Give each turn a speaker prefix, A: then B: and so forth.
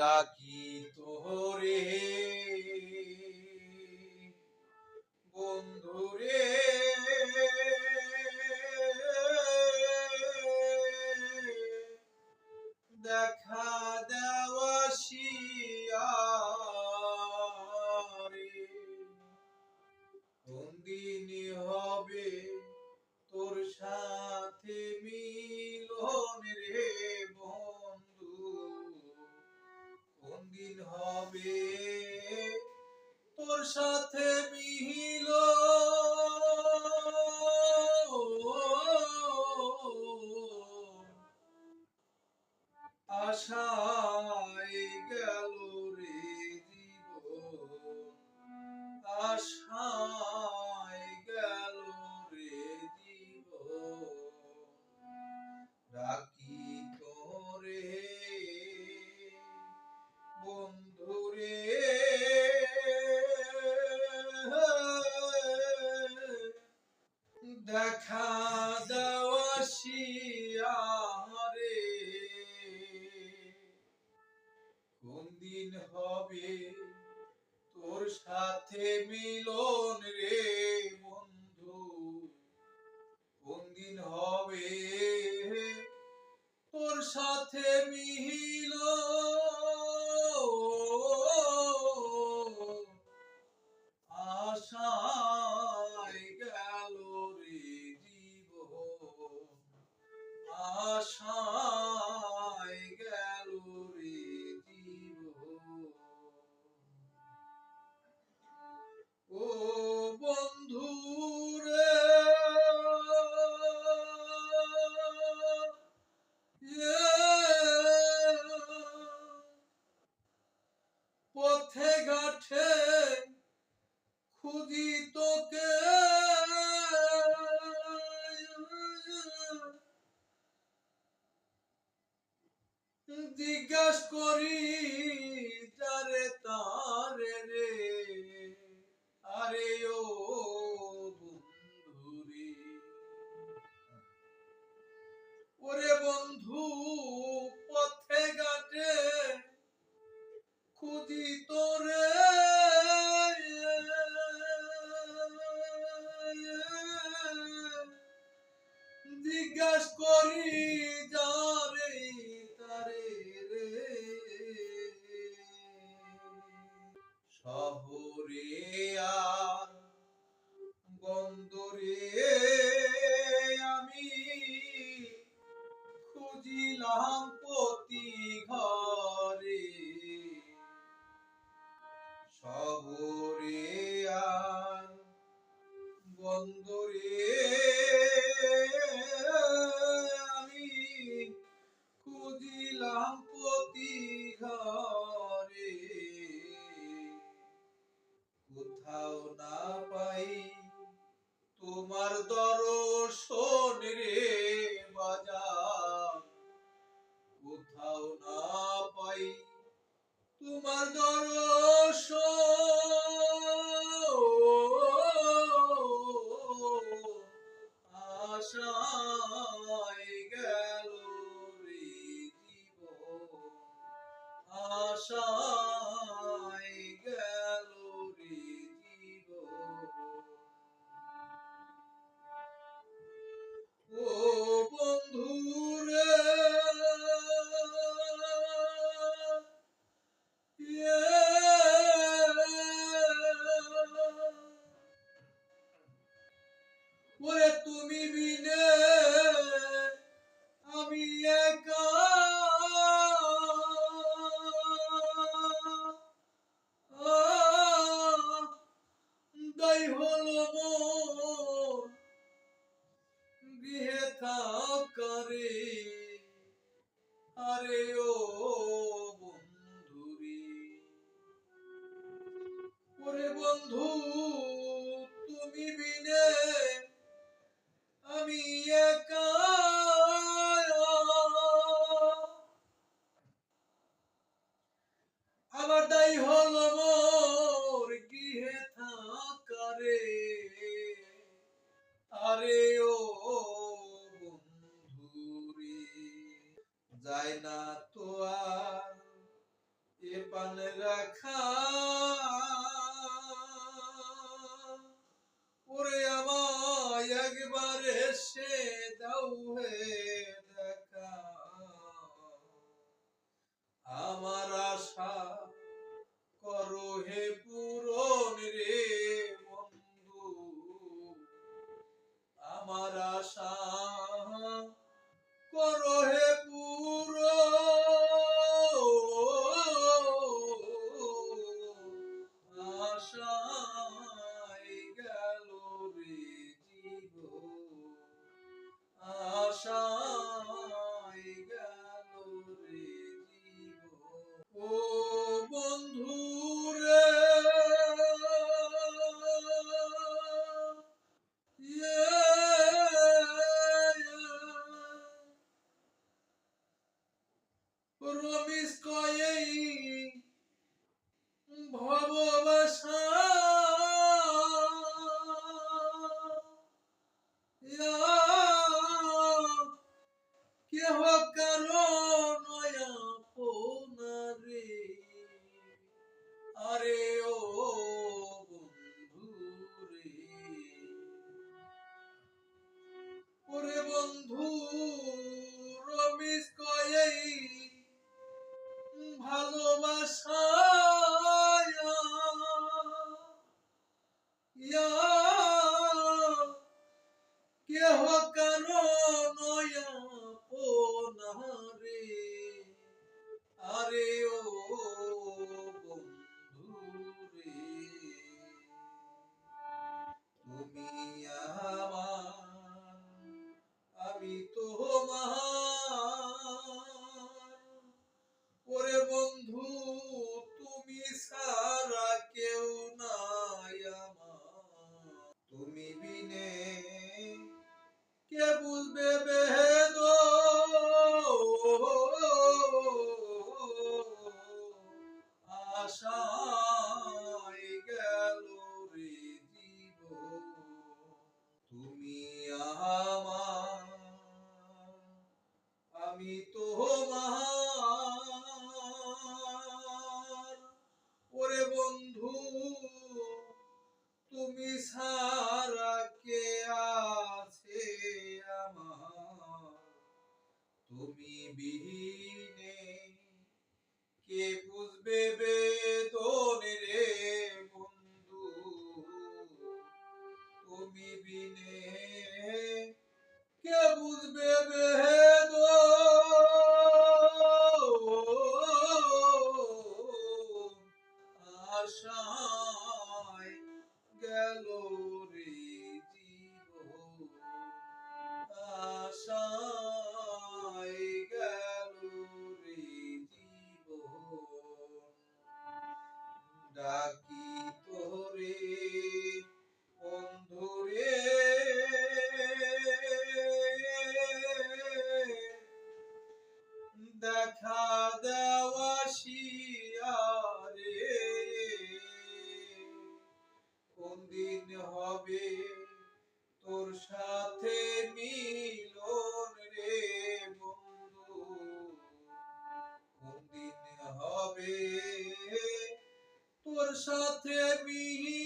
A: ডাকি তোরে বন্ধুরে, দেখা দেওয়া শিয়ারে। কোন দিন হবে তোর সাথে মিলন রে বন্ধু, কোন দিন হবে তোর সাথে মিলন। আশায় গেল রে জীবন, আশায় গেল রে জীবন, ডাকি তোরে বন্ধুরে, দেখা দেওয়া শিয়ারে। কোন দিন হবে তোর সাথে মিলন রে বন্ধু, কোন দিন হবে তোর সাথে মিলন। আশায় গেল রে জীবন, আশায় গেল রে জীবন। ও বন্ধু রে, পথে ঘাটে খুঁজি তোকে, জিজ্ঞাস করি যারে তারে রে, আরে ও বন্ধু রে, ওরে বন্ধু পথে ঘাটে খুঁজি তোরে, জিজ্ঞাস করি যারে তারে রে। শহরে আর বন্দরে আমি খুঁজিলাম প্রতি ঘরে, শহরে আর বন্দরে আমি খুঁজিলাম প্রতি ঘরে, কোথাও না পাই তোমার দর্শন রে বাজার, কোথাও না পাই তোমার দর্শন। আশায় গেল রে জীবন, আশায় গেল রে জীবন। ও বন্ধু রে, ওরে তুমি বিনে আমি একা, দায় হলো মোর গৃহে থাকারে, আরে ও বন্ধু রে, ওরে বন্ধু তুমি বিনে আমি একা, আমার দায় হলো মোর গৃহে থাকারে, আরে ও বন্ধু রে, যায় না তো আর এ পান রাখা ওরে আমায় একবার এসে দাও হে দেখা আমার আশা করো হে পূরণ রে বন্ধু আমার আশা করো হে পূরণ আশায় গেল রে জীবন আশায় গেল রে জীবন ও বন্ধু রে রমিস কয়েই ভববাসা কেহ কারো নয়া পোনারে আরে ও বন্ধু রে ওরে বন্ধু রমিস কয়েই ভালোবাসা কেহ কারো নয়া পোনারে আরে ও বন্ধু রে তুমি আমার আমি তোমার ওরে বন্ধু তুমি সারা কেউ নাই আমার তুমি বিনে কে বুঝবে বেদ আশায় গেল রে জীবন তুমি আমার আমি তোমার ওরে বন্ধু তুমি সারা কে আছে আমার তুমি বিহীনে কে বুঝবে বেদন রে বন্ধু তুমি বিনে কে বুঝবে বেদন আশায় গেল রে জীবন আশায় গেল রে জীবন ডাকি তোরে বন্ধুরে দেখা দেওয়া শিয়ারে কোন দিন হবে তোর সাথে মিলন রে বন্ধু কোন দিন হবে তোর সাথে মিলন